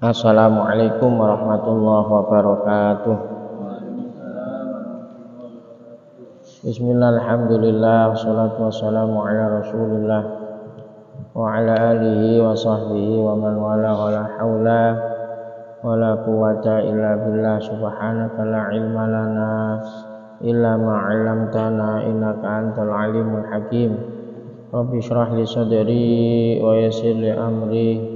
Assalamualaikum warahmatullahi wabarakatuh. Bismillah, alhamdulillah, wassalatu wassalamu ala rasulillah wa ala alihi wa sahbihi wa man wala wa la hawla wa la quwata illa billah. Subhanaka la ilma lana illa ma'alamtana innaka antal alimul hakim. Rabbi syrah li sadri wa yassir li amri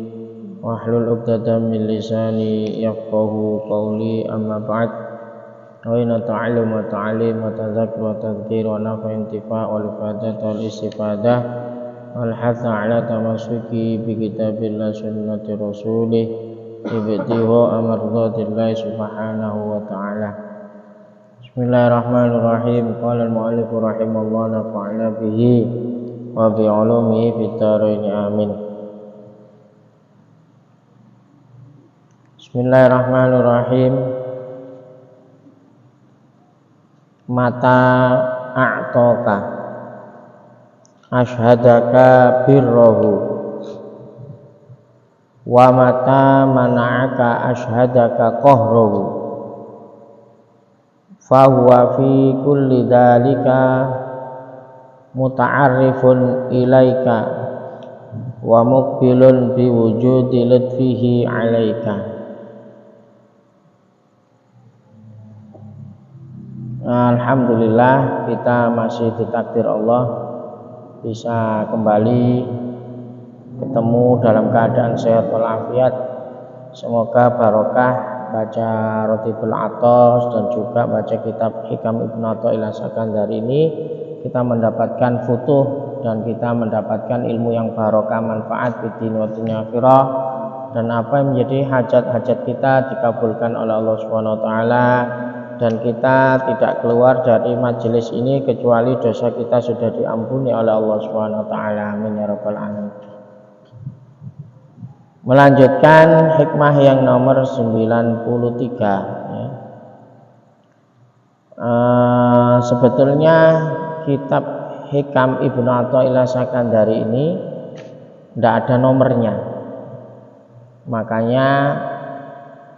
wahlul 'uqdatam min lisani yafqahu qawli, amma ba'd. Wa inna ta'allum wa ta'lim wa tadzakkur wa tadhkir wa nafa intifa' wal ifadah wal istifadah wal hatha ala tamassuki bi kitabillah sunnati rasulih ibtiwa amradatillahi subhanahu wa ta'ala. Bismillahirrahmanirrahim. Qala al-mu'allif rahimallahu nafa'ana bihi wa bi 'ulumihi fid dharain amin. Bismillahirrahmanirrahim. Mata a'toka ashhadaka birrahu wa mata mana'aka ashhadaka qahrahu fahuwa fi kulli dhalika muta'arrifun ilaika wa muqbilun bi wujudi lutfihi alaika. Alhamdulillah, kita masih ditakdir Allah bisa kembali ketemu dalam keadaan sehat walafiat. Semoga barokah baca Rotibul Athos dan juga baca kitab Hikam Ibnu Athaillah Sakandari ini, kita mendapatkan futuh dan kita mendapatkan ilmu yang barokah, manfaat bidin wa dunya akhirah, dan apa yang menjadi hajat-hajat kita dikabulkan oleh Allah Subhanahu wa taala. Dan kita tidak keluar dari majelis ini kecuali dosa kita sudah diampuni oleh Allah Subhanahu wa taala. Amin ya rabbal alamin. Melanjutkan hikmah yang nomor 93 sebetulnya kitab Hikam Ibnu Athaillah Sakandari ini tidak ada nomornya. Makanya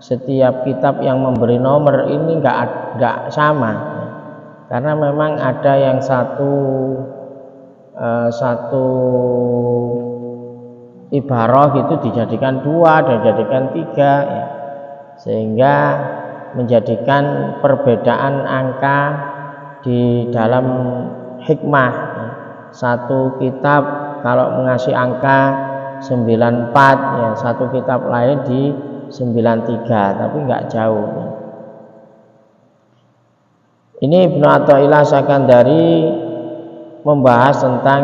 setiap kitab yang memberi nomor ini enggak sama, karena memang ada yang satu ibarah itu dijadikan 2 dan dijadikan 3 ya, sehingga menjadikan perbedaan angka di dalam hikmah. Satu kitab kalau mengasih angka 94 ya, satu kitab lain di 93, tapi enggak jauh. Ini Ibnu Athaillah Sakandari membahas tentang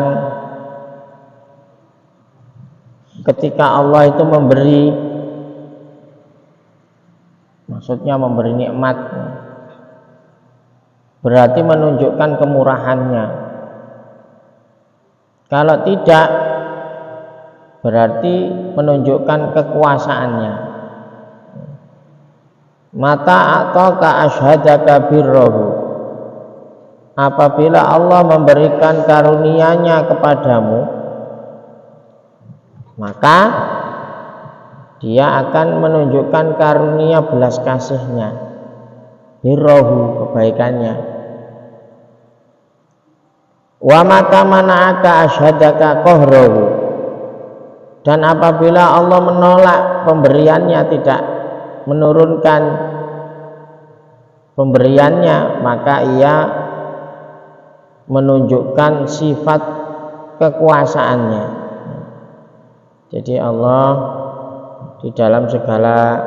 ketika Allah itu memberi, maksudnya memberi nikmat, berarti menunjukkan kemurahannya. Kalau tidak, berarti menunjukkan kekuasaannya. Mata a'toka ashhadaka birrahu, apabila Allah memberikan karunia-Nya kepadamu, maka Dia akan menunjukkan karunia belas kasih-Nya, birrahu, kebaikannya. Wa mata mana'aka ashhadaka qahrahu, dan apabila Allah menolak pemberiannya, tidak menurunkan pemberiannya, maka Ia menunjukkan sifat kekuasaannya. Jadi Allah di dalam segala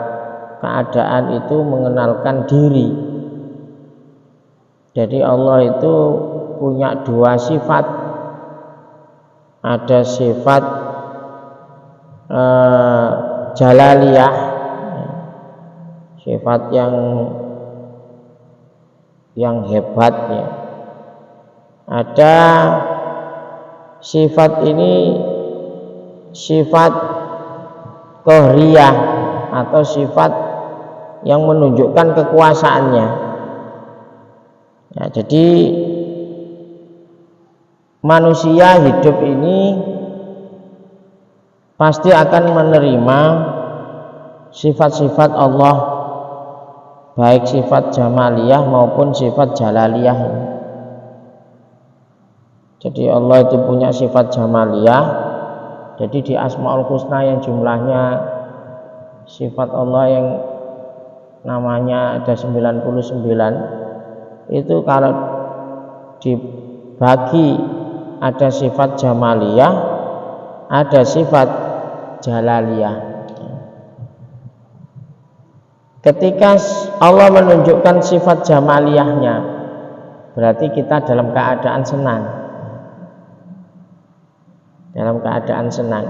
keadaan itu mengenalkan diri. Jadi Allah itu punya 2 sifat. Ada sifat jalaliyah, sifat yang hebat ya. Ada sifat ini sifat qahriyah atau sifat yang menunjukkan kekuasaannya. Ya, jadi manusia hidup ini pasti akan menerima sifat-sifat Allah, baik sifat jamaliyah maupun sifat jalaliyah. Jadi Allah itu punya sifat jamaliyah. Jadi di Asmaul Husna yang jumlahnya sifat Allah yang namanya ada 99, itu kalau dibagi ada sifat jamaliyah, ada sifat jalaliyah. Ketika Allah menunjukkan sifat jamaliyahnya, berarti kita dalam keadaan senang. Dalam keadaan senang.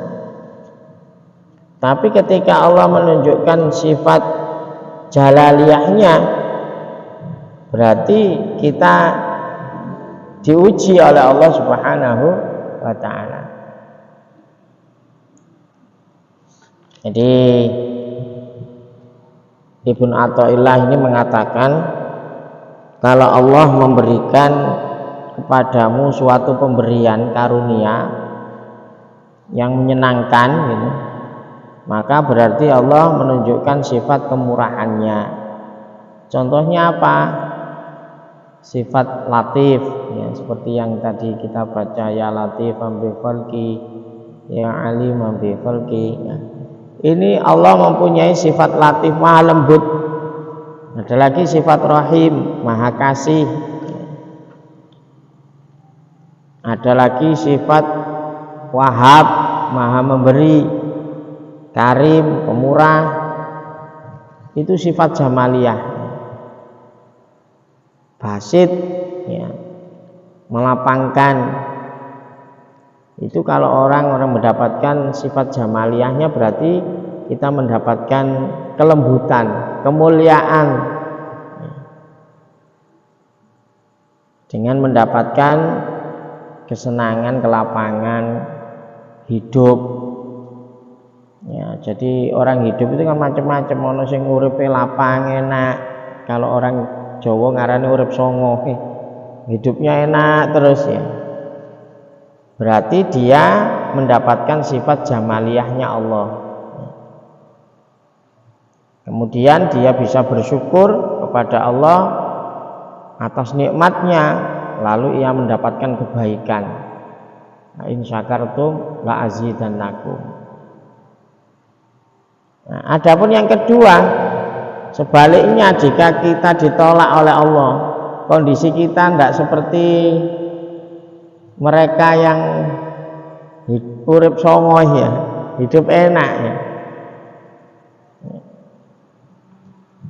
Tapi ketika Allah menunjukkan sifat jalaliyahnya, berarti kita diuji oleh Allah Subhanahu wa ta'ala. Jadi Ibnu Athaillah ini mengatakan, kalau Allah memberikan kepadamu suatu pemberian karunia yang menyenangkan gitu, maka berarti Allah menunjukkan sifat kemurahannya. Contohnya apa? Sifat latif, ya, seperti yang tadi kita baca, ya latif bi khalqi, ya alim bi khalqi, ya. Ini Allah mempunyai sifat latif, maha lembut. Ada lagi sifat rahim, maha kasih. Ada lagi sifat wahab, maha memberi, karim, pemurah. Itu sifat jamaliyah. Basit, ya, melapangkan. Itu kalau orang mendapatkan sifat jamaliyahnya, berarti kita mendapatkan kelembutan, kemuliaan, dengan mendapatkan kesenangan, kelapangan hidup. Ya, jadi orang hidup itu kan macam-macam, ono sing uripe lapang enak. Kalau orang Jawa ngarani urip songo, hidupnya enak terus, ya. Berarti dia mendapatkan sifat jamaliyahnya Allah. Kemudian dia bisa bersyukur kepada Allah atas nikmatnya, lalu ia mendapatkan kebaikan. Nah, in syakartum la azidannakum. Nah, adapun yang kedua, sebaliknya, jika kita ditolak oleh Allah, kondisi kita tidak seperti mereka yang urip songo, ya, hidup enak, ya.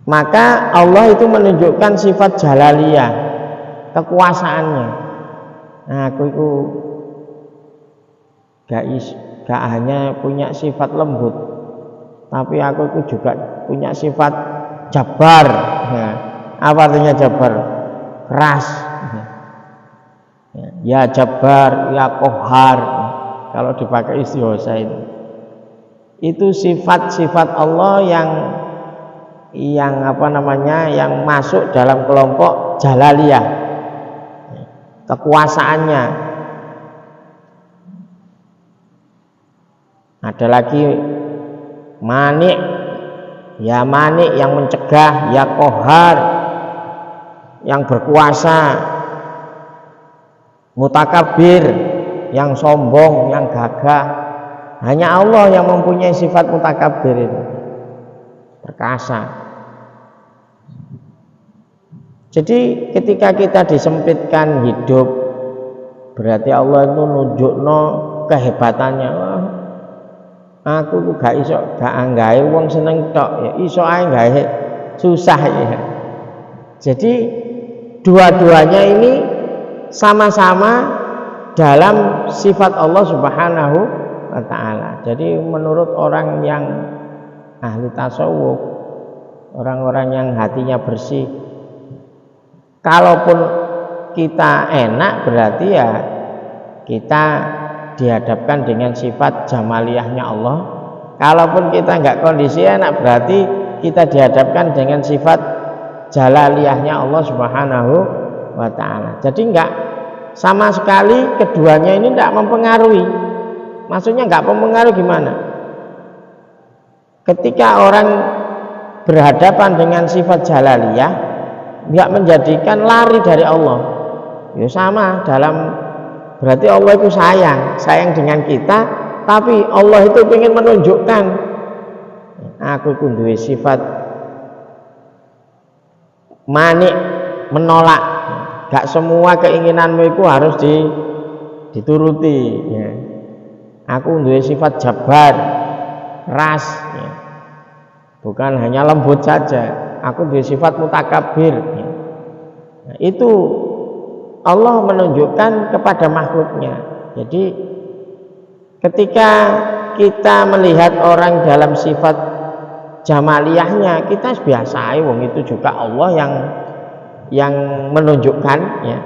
Maka Allah itu menunjukkan sifat jalaliyah, kekuasaannya. Nah, aku itu gak hanya punya sifat lembut, tapi aku itu juga punya sifat jabar. Nah, apa artinya jabar? Keras. Ya jabar, ya kohar, kalau dipakai istighosa itu sifat-sifat Allah yang apa namanya, yang masuk dalam kelompok jalaliyah, kekuasaannya. Ada lagi manik, ya manik yang mencegah, ya kohar yang berkuasa, mutakabir yang sombong, yang gagah. Hanya Allah yang mempunyai sifat mutakabir itu, perkasa. Jadi ketika kita disempitkan hidup, berarti Allah itu nunjukno kehebatannya. Wah, aku gak iso gak anggahe wong seneng tok, ya iso ae gawe susah, ya. Jadi dua-duanya ini sama-sama dalam sifat Allah Subhanahu wa ta'ala. Jadi menurut orang yang ahli tasawuf, orang-orang yang hatinya bersih, kalaupun kita enak, berarti ya kita dihadapkan dengan sifat jamaliyahnya Allah. Kalaupun kita enggak kondisi enak, berarti kita dihadapkan dengan sifat jalaliyahnya Allah Subhanahu wa ta'ala. Jadi enggak sama sekali keduanya ini enggak mempengaruhi. Maksudnya enggak mempengaruhi gimana? ketika orang berhadapan dengan sifat jalaliyah nggak menjadikan lari dari Allah. Ya sama dalam, berarti Allah itu sayang dengan kita, tapi Allah itu ingin menunjukkan aku itu duwe sifat manik, menolak. Gak semua keinginanmu itu harus dituruti ya. Aku duwe sifat jabar, ras ya. Bukan hanya lembut saja, aku duwe sifat mutakabir ya. Nah, itu Allah menunjukkan kepada makhluknya. Jadi ketika kita melihat orang dalam sifat jamaliyahnya, kita biasa, wong itu juga Allah yang menunjukkan ya.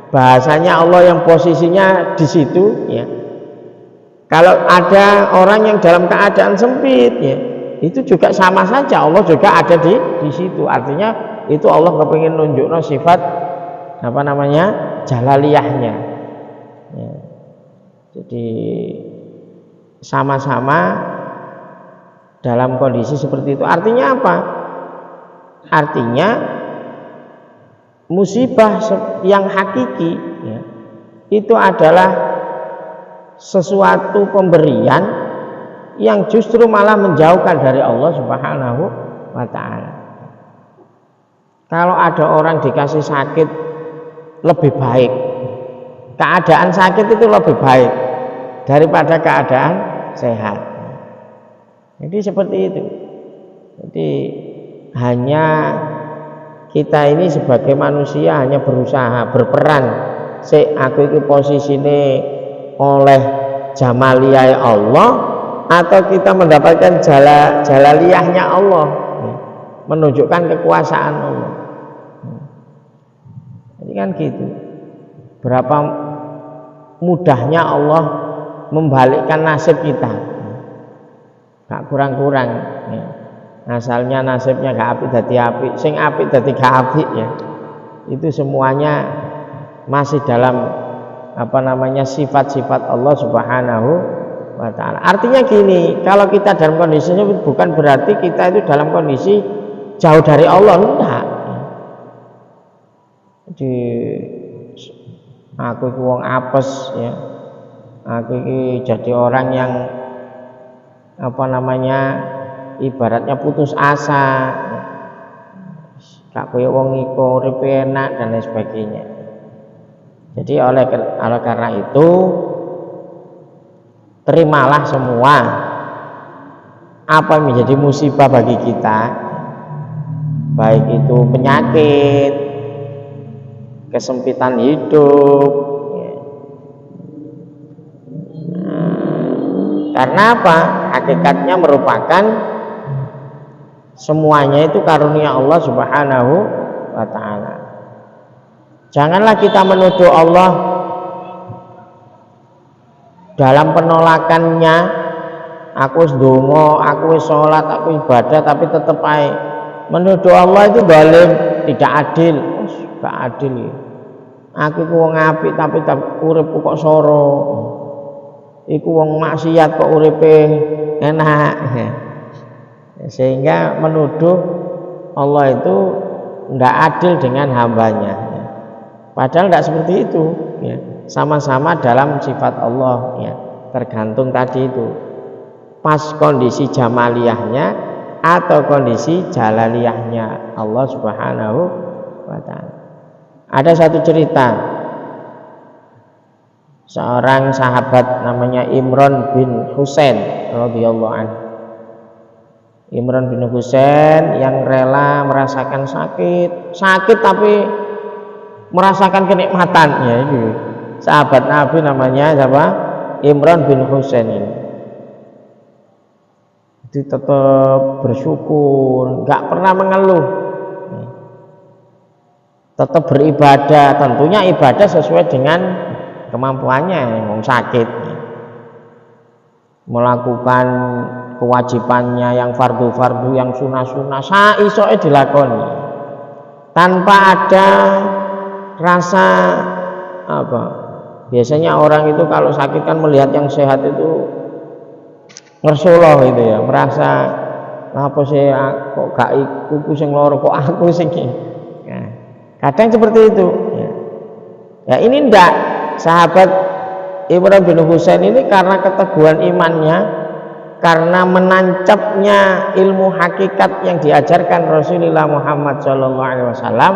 Bahasanya Allah yang posisinya di situ ya. Kalau ada orang yang dalam keadaan sempit ya, itu juga sama saja Allah juga ada di situ. Artinya itu Allah kepingin nunjukno sifat apa namanya jalaliyahnya ya. Jadi sama-sama dalam kondisi seperti itu. Artinya apa? Artinya musibah yang hakiki ya, itu adalah sesuatu pemberian yang justru malah menjauhkan dari Allah Subhanahu wa ta'ala. Kalau ada orang dikasih sakit lebih baik, keadaan sakit itu lebih baik daripada keadaan sehat. Jadi seperti itu. Jadi hanya kita ini sebagai manusia hanya berusaha berperan. Aku itu posisine oleh jamaliyah Allah, atau kita mendapatkan jalaliyahnya Allah, menunjukkan kekuasaan Allah. Jadi kan gitu. Berapa mudahnya Allah membalikkan nasib kita, gak kurang-kurang ya. Asalnya nasibnya gak apik dadi apik, sing apik dadi gak apik ya. Itu semuanya masih dalam apa namanya sifat-sifat Allah Subhanahu wa ta'ala. Artinya gini, kalau kita dalam kondisinya bukan berarti kita itu dalam kondisi jauh dari Allah, enggak. Jadi aku iki wong apes ya. Aku iki jadi orang yang apa namanya ibaratnya putus asa, gak koyo wong iku urip enak dan lain sebagainya. Jadi oleh karena itu terimalah semua apa yang menjadi musibah bagi kita, baik itu penyakit, kesempitan hidup ya. Karena apa? Hakikatnya merupakan semuanya itu karunia Allah Subhanahu wa ta'ala. Janganlah kita menuduh Allah dalam penolakannya. Aku ndonga, aku sholat, aku ibadah, tapi tetap aja menuduh Allah itu zalim, tidak adil. Gak adil ya. Aku iku wong apik tapi uripku kok soro. Iku wong maksiat kok uripe enak. Sehingga menuduh Allah itu tidak adil dengan hambanya. Padahal tidak seperti itu ya. Sama-sama dalam sifat Allah ya. Tergantung tadi itu pas kondisi jamaliyahnya atau kondisi jalaliyahnya Allah Subhanahu wa ta'ala. Ada satu cerita, seorang sahabat namanya Imran bin Husain radhiyallahu anhu. Imran bin Husain yang rela merasakan sakit tapi merasakan kenikmatan ya, itu sahabat Nabi namanya siapa? Imran bin Husain ini. Itu tetap bersyukur, nggak pernah mengeluh, tetap beribadah. Tentunya ibadah sesuai dengan kemampuannya yang sakit, melakukan kewajibannya yang fardu-fardu, yang sunah-sunah saisoe dilakoni tanpa ada rasa apa. Biasanya orang itu kalau sakit kan melihat yang sehat itu ngersoloh itu ya, merasa apa sih kok gak iku sing loro kok aku sing nah, kadang seperti itu ya ini ndak sahabat Imran bin Husain ini karena keteguhan imannya, karena menancapnya ilmu hakikat yang diajarkan Rasulullah Muhammad SAW,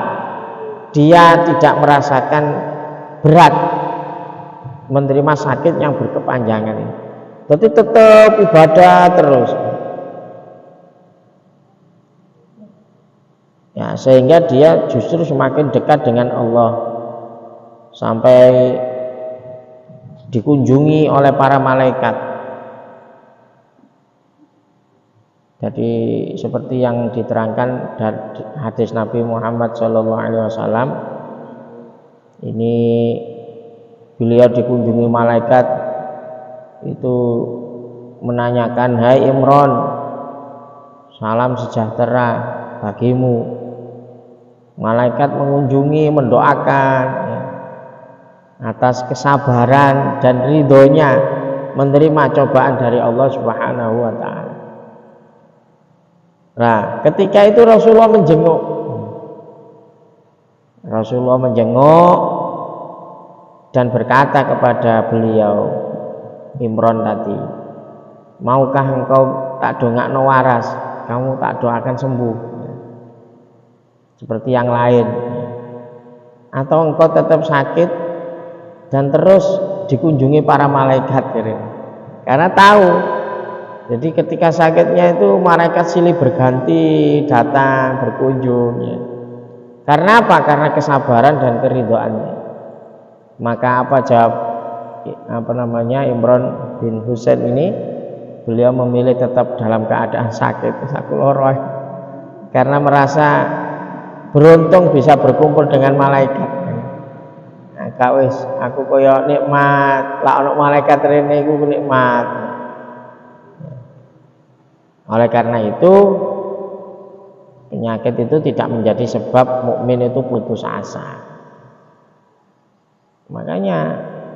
dia tidak merasakan berat menerima sakit yang berkepanjangan ini. Jadi tetap ibadah terus. Ya, sehingga dia justru semakin dekat dengan Allah sampai dikunjungi oleh para malaikat. Jadi seperti yang diterangkan dari hadis Nabi Muhammad SAW, ini beliau dikunjungi malaikat itu menanyakan, hai Imran, salam sejahtera bagimu. Malaikat mengunjungi, mendoakan atas kesabaran dan ridhonya menerima cobaan dari Allah Subhanahu wa ta'ala. Nah, ketika itu Rasulullah menjenguk dan berkata kepada beliau Imran tadi, maukah engkau tak dongakno waras, kamu tak doakan sembuh seperti yang lain, atau engkau tetap sakit dan terus dikunjungi para malaikat karena tahu, jadi ketika sakitnya itu malaikat silih berganti datang berkunjung Karena apa? Karena kesabaran dan keridhoannya. Maka apa jawab Imran bin Husain ini? Beliau memilih tetap dalam keadaan sakit, karena merasa beruntung bisa berkumpul dengan malaikat. Kawis aku koyo nikmat, lah ono malaikat rene iku nikmat. Oleh karena itu penyakit itu tidak menjadi sebab mukmin itu putus asa. Makanya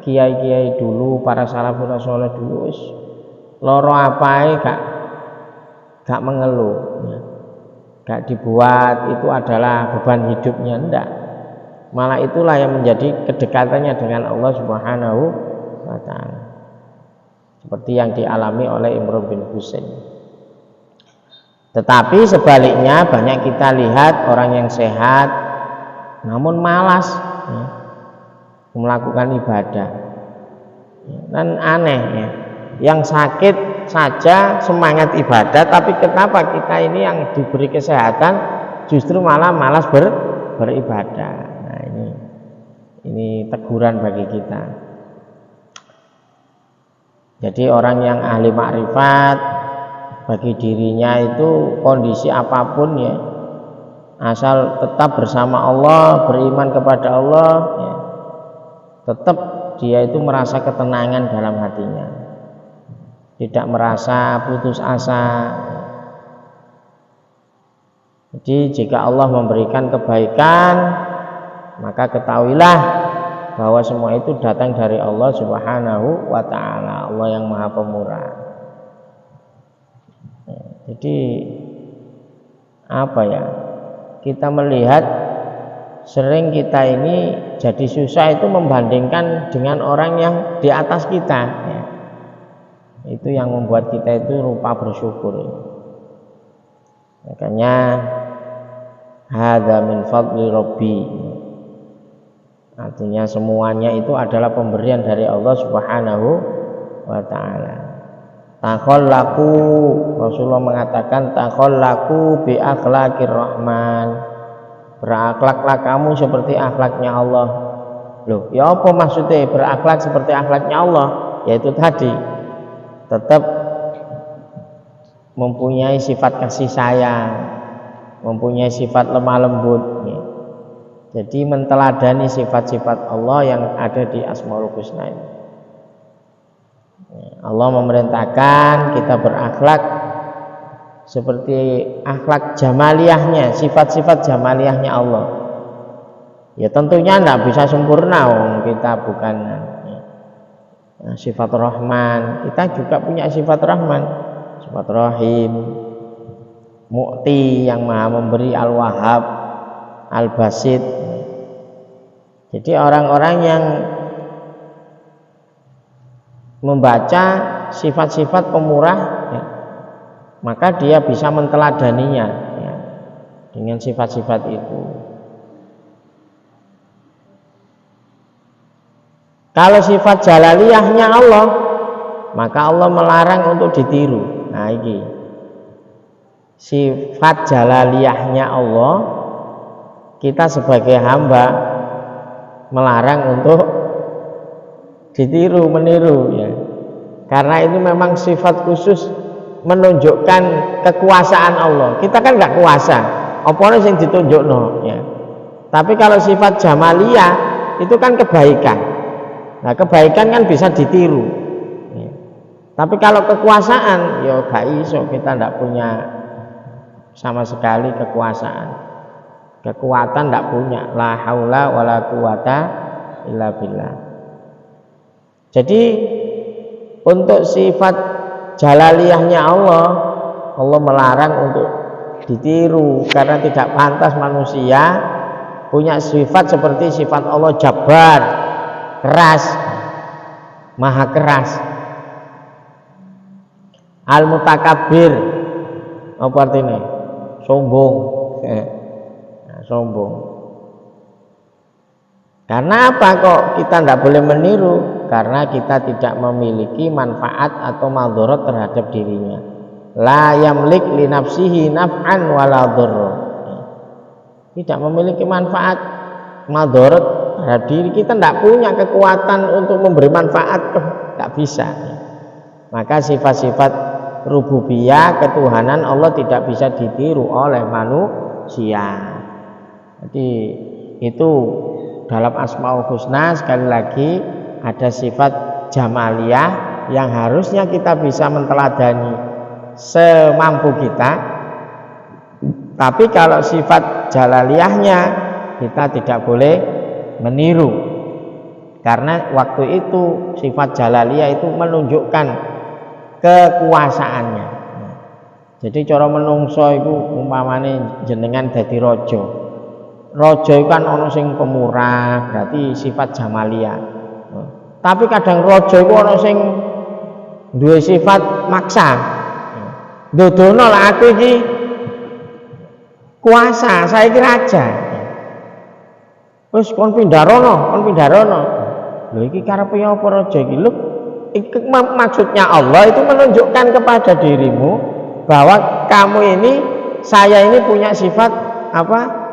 kiai-kiai dulu, para salafus saleh dulu wis loro apae gak mengeluh, gak dibuat itu adalah beban hidupnya, enggak. Malah itulah yang menjadi kedekatannya dengan Allah Subhanahu wa ta'ala, seperti yang dialami oleh Imran bin Husain. Tetapi sebaliknya banyak kita lihat orang yang sehat namun malas melakukan ibadah, dan aneh yang sakit saja semangat ibadah, tapi kenapa kita ini yang diberi kesehatan justru malah malas beribadah. Ini teguran bagi kita. Jadi orang yang ahli makrifat, bagi dirinya itu kondisi apapun asal tetap bersama Allah, beriman kepada Allah, tetap dia itu merasa ketenangan dalam hatinya, tidak merasa putus asa. Jadi jika Allah memberikan kebaikan, maka ketahuilah bahwa semua itu datang dari Allah Subhanahu wa ta'ala, Allah yang Maha Pemurah. Jadi kita melihat sering kita ini jadi susah itu membandingkan dengan orang yang di atas kita, itu yang membuat kita itu lupa bersyukur. Makanya hadza min fadli rabbi, artinya semuanya itu adalah pemberian dari Allah Subhanahu wa ta'ala. Takhallaku, Rasulullah mengatakan takhallaku bi akhlaqir rahman, berakhlaklah kamu seperti akhlaknya Allah. Loh, ya apa maksudnya berakhlak seperti akhlaknya Allah? Yaitu tadi tetap mempunyai sifat kasih sayang, mempunyai sifat lemah lembut. Jadi menteladani sifat-sifat Allah yang ada di Asmaul Husna ini. Allah memerintahkan kita berakhlak seperti akhlak jamaliyahnya, sifat-sifat jamaliyahnya Allah. Ya tentunya tidak bisa sempurna, kita bukan sifat Rahman, kita juga punya sifat Rahman, sifat Rahim. Mu'ti yang maha memberi, Al-Wahhab, Al-Basit. Jadi orang-orang yang membaca sifat-sifat pemurah ya, maka dia bisa menteladaninya ya, dengan sifat-sifat itu. Kalau sifat jalaliyahnya Allah, maka Allah melarang untuk ditiru. Nah ini sifat jalaliyahnya Allah, kita sebagai hamba melarang untuk ditiru, meniru ya. Karena ini memang sifat khusus menunjukkan kekuasaan Allah. Kita kan nggak kuasa, apa yang ditunjukno ya. Tapi kalau sifat jamaliyah itu kan kebaikan. Nah kebaikan kan bisa ditiru ya. Tapi kalau kekuasaan ya gak iso, kita tidak punya sama sekali kekuasaan, kekuatan tidak punya. La haula wala quwata illa billah. Jadi untuk sifat jalaliyahnya Allah, Allah melarang untuk ditiru karena tidak pantas manusia punya sifat seperti sifat Allah Jabbar, keras, maha keras. Al-Mutakabbir, apa artinya? Sombong. Nah, sombong. Karena apa kok kita tidak boleh meniru? Karena kita tidak memiliki manfaat atau madharat terhadap dirinya. La yamlik li nafsihi naf'an wala dharra. Tidak memiliki manfaat, madharat terhadap diri. Kita tidak punya kekuatan untuk memberi manfaat, tidak bisa. Maka sifat-sifat rububiyah, ketuhanan Allah tidak bisa ditiru oleh manusia. Jadi itu dalam Asmaul Husna sekali lagi ada sifat jamaliyah yang harusnya kita bisa menteladani semampu kita. Tapi kalau sifat jalaliyahnya kita tidak boleh meniru, karena waktu itu sifat jalaliyah itu menunjukkan kekuasaannya. Jadi cara menungso itu umpamane jenengan dadi raja. Raja itu kan ono sing pemurah, berarti sifat jamaliyah. Tapi kadang raja itu ono sing duwe sifat maksa. Dodono lah aku iki kuasa, saya iki raja. Wis kon pindah rono. Lho iki karepe apa raja iki? Lho iki maksudnya Allah itu menunjukkan kepada dirimu bahwa kamu ini, saya ini punya sifat apa?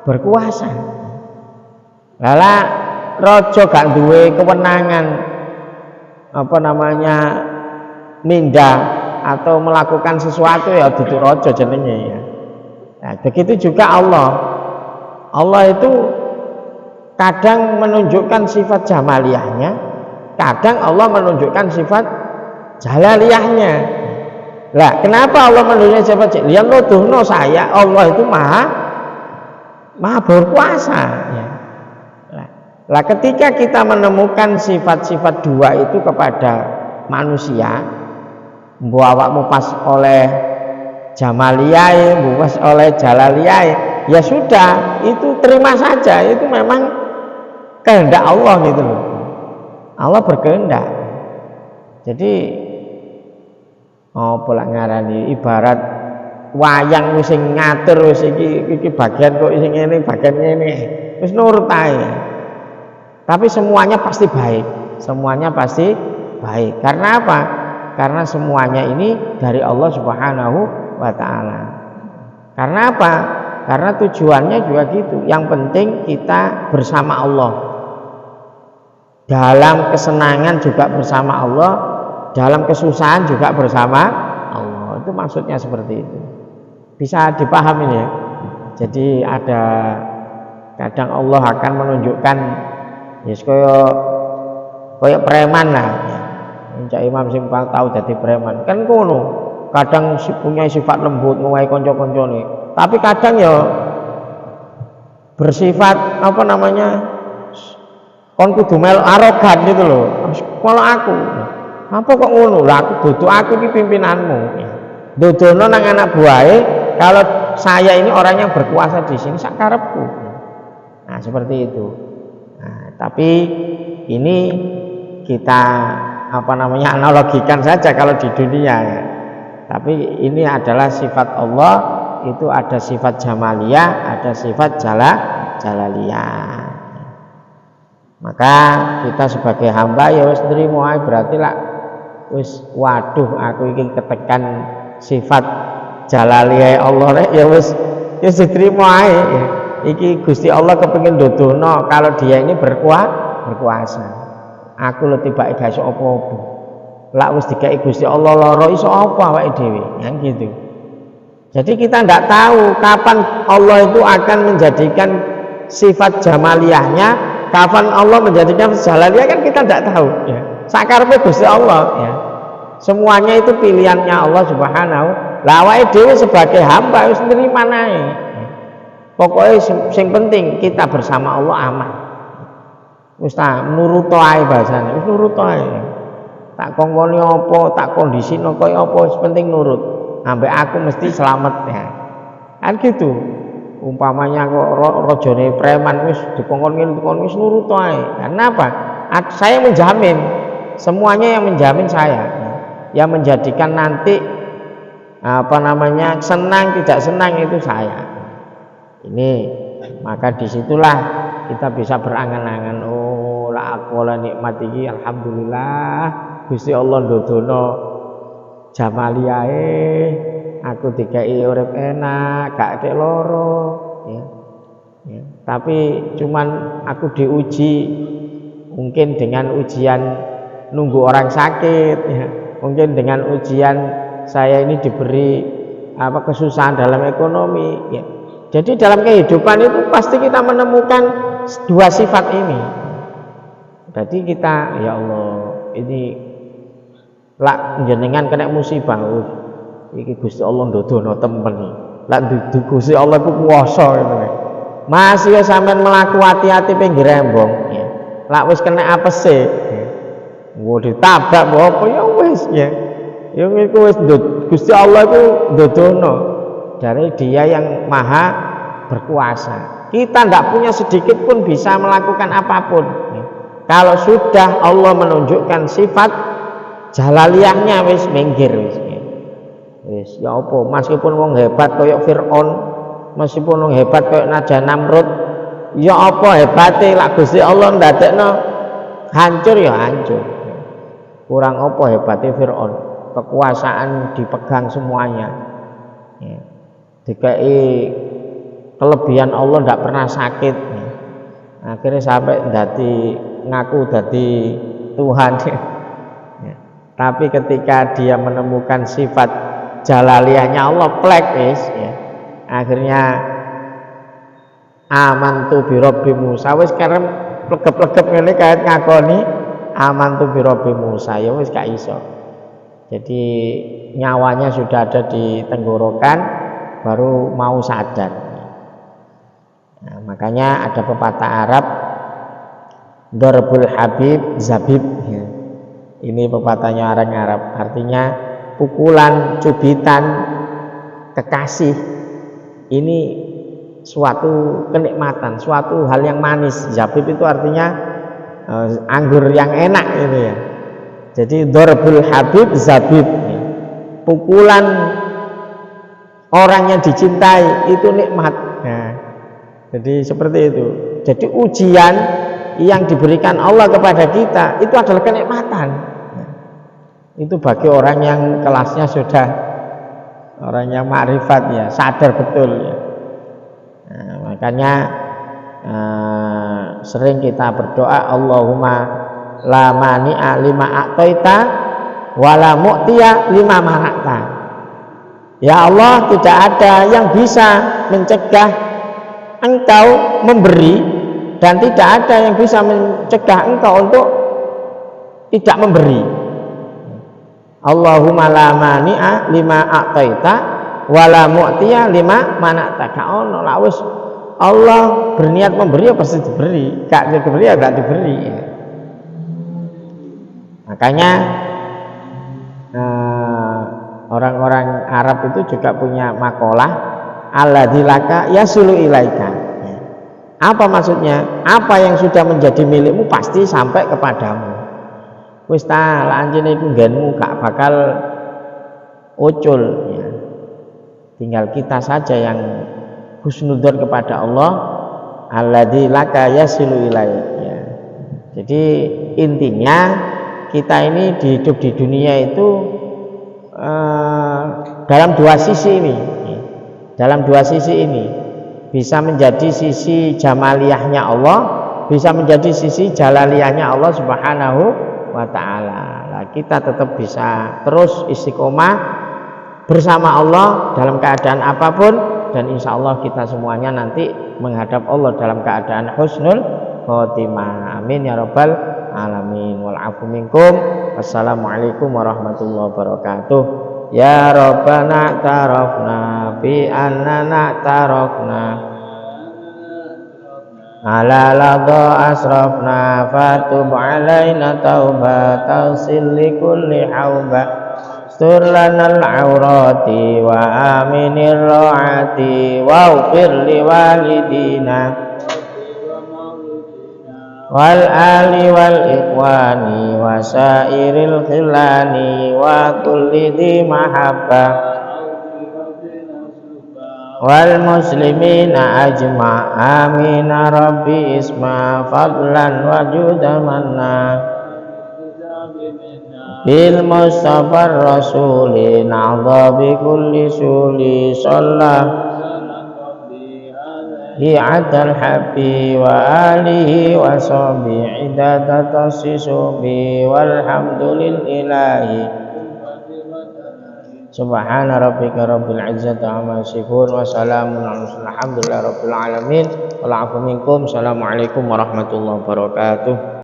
Berkuasa. Lala raja gak duwe kewenangan apa namanya mindah atau melakukan sesuatu ya duduk raja jenenge ya. Nah, begitu juga Allah. Allah itu kadang menunjukkan sifat jamaliyahnya, kadang Allah menunjukkan sifat jalaliyahnya. Lah, kenapa Allah menunjukkan sifat jalaliyah? Nuduhno saya Allah itu maha berkuasa ya. Lah, ketika kita menemukan sifat-sifat dua itu kepada manusia, mbok awakmu pas oleh jamaliyah, mbok pas oleh jalaliyah, ya sudah, itu terima saja, itu memang kehendak Allah gitu loh. Allah berkehendak. Jadi apa lak ngarani, ibarat wayang wis sing ngatur wis iki bagian kok sing ngene, bagian ngene. Wis nurut ae. Tapi semuanya pasti baik. Semuanya pasti baik. Karena apa? Karena semuanya ini dari Allah Subhanahu wa taala. Karena apa? Karena tujuannya juga gitu. Yang penting kita bersama Allah. Dalam kesenangan juga bersama Allah, dalam kesusahan juga bersama Allah. Itu maksudnya seperti itu. Bisa dipahami ya. Jadi ada kadang Allah akan menunjukkan yes koyo preman lah ya. Cak Imam sing tahu jadi preman kan ngono. Kadang punya sifat lembut ngowahi kanca-kancane. Tapi kadang ya bersifat apa namanya? Kon kudu mel arogan gitu loh. Kalau aku apa kok ngono? Lah aku duduk aku iki pimpinanmu. Dodono nang anak buahe kalau saya ini orang yang berkuasa di sini sakarepku. Nah, seperti itu. Nah, tapi ini kita analogikan saja kalau di dunia ya. Tapi ini adalah sifat Allah, itu ada sifat jamaliyah, ada sifat jalaliyah. Maka kita sebagai hamba ya wis nrimo ae, berarti lah wis waduh aku iki ketekan sifat jalaliyah Allah rek ya wis diterima ae ya. Iki Gusti Allah kepengin dodono kalau dia ini berkuasa. Aku lho tibake gak iso apa-apa. Lah wis dikai Gusti Allah lara iso apa awake dhewe, kan gitu. Jadi kita tidak tahu kapan Allah itu akan menjadikan sifat jamaliyahnya, kapan Allah menjadikan jalaliyah, kan kita tidak tahu ya. Sakarepe Gusti Allah ya. Semuanya itu pilihannya Allah Subhanahu. Lah awake dhewe sebagai hamba wis nerima ae. Pokoknya yang penting kita bersama Allah aman. Wis ta nurut ae bahasane, wis nurut ae. Tak kongkoni apa, tak kondisino kaya apa, wis penting nurut. Ambek aku mesti selamat ya. Kan gitu. Umpamanya kok rajane preman wis dikongkon ngene wis nurut ae. Karena apa? Saya menjamin, semuanya yang menjamin saya. Yang menjadikan nanti senang tidak senang itu saya. Ini maka disitulah kita bisa berangan-angan, oh la aqwala nikmat iki alhamdulillah Gusti Allah ndodono jamaliyae, aku dikai urip enak gak kek loro ya. Ya. Tapi cuman aku diuji mungkin dengan ujian nunggu orang sakit ya. Mungkin dengan ujian saya ini diberi kesusahan dalam ekonomi ya. Jadi dalam kehidupan itu pasti kita menemukan dua sifat ini. Berarti kita ya Allah ini lak jenengan kena musibah, iki Gusti Allah ndodono temen. Lak Gusti Allah ku kuwasa ngono. Masih sampean mlaku hati-hati pinggir embong ya. Lak wis kena apese. Wo ditabrak apa ya wis ya. Ya iku wis Gusti Allah ku ndodono. Dari dia yang maha berkuasa. Kita tidak punya sedikit pun bisa melakukan apapun ya. Kalau sudah Allah menunjukkan sifat jalaliyahnya wis minggir wis ya. Wis ya apa meskipun wong hebat kayak Fir'aun, meskipun wong hebat kayak Naja Namrud, ya apa hebate lak Gusti Allah ndadekno hancur ya hancur. Kurang apa hebate Fir'aun, kekuasaan dipegang semuanya ya. Dikai kelebihan Allah tidak pernah sakit ya. Akhirnya sampai ngaku dadi Tuhan ya. Tapi ketika dia menemukan sifat jalaliyahnya Allah plek wis ya. Akhirnya amantu bi rabbi Musa, wis karep plegep-plegep ngene kait ngakoni amantu bi rabbi Musa ya wis gak iso. Jadi nyawanya sudah ada di tenggorokan baru mau sadar. Nah, makanya ada pepatah Arab Darbul Habib Zabib ya. Ini pepatahnya orang Arab, artinya pukulan, cubitan kekasih ini suatu kenikmatan, suatu hal yang manis. Zabib itu artinya anggur yang enak itu ya. Jadi Darbul Habib Zabib ya. Pukulan orang yang dicintai itu nikmat. Nah, jadi seperti itu. Jadi ujian yang diberikan Allah kepada kita itu adalah kenikmatan. Nah, itu bagi orang yang kelasnya sudah orang yang ma'rifat ya, sadar betul ya. Nah, makanya sering kita berdoa Allahumma la mani'a lima a'taita wa la mu'tiya lima mana'ta. Ya Allah, tidak ada yang bisa mencegah engkau memberi dan tidak ada yang bisa mencegah engkau untuk tidak memberi. Allahumma la mani'a lima a'taita wa la mu'tiya lima mana'ta. Ono la wis Allah berniat memberi ya pasti diberi, gak diberi ya gak diberi ya. Makanya Orang-orang Arab itu juga punya makalah alladzilaka yasulu ilaika. Apa maksudnya? Apa yang sudah menjadi milikmu pasti sampai kepadamu. Wis ta anjene iku nggenmu gak bakal ucul ya. Tinggal kita saja yang husnudzon kepada Allah, alladzilaka yasulu ilaika ya. Jadi intinya kita ini hidup di dunia itu dalam dua sisi ini, bisa menjadi sisi jamaliyahnya Allah, bisa menjadi sisi jalaliyahnya Allah Subhanahu wa ta'ala. Nah, kita tetap bisa terus istiqomah bersama Allah dalam keadaan apapun, dan insya Allah kita semuanya nanti menghadap Allah dalam keadaan husnul khotimah. Amin ya rabbal alamin. Wal afu minkum. Wassalamualaikum warahmatullahi wabarakatuh. Ya Rabbana tarafna bi annana tarafna ala ladha asrafna fatub alaina tauba tausil li kulli hauba stur lanal aurati wa aminir raati wa ufir li walidina wal ali wal ikhwani wa sairil khilani wa kulli dhi mahabbah wal muslimina ajma' amin rabbi isma fadlan wa judamanna bil mustafa rasuli na'dha bi kulli suli sallallahu Hi'atal habbi wa alihi wa sahbihi idadata sisubi walhamdulil ilahi subhana rabbika rabbil izzati amma yasifun wa salamun alhamdulillahi rabbil alamin. Wal afu minkum. Assalamualaikum warahmatullahi wabarakatuh.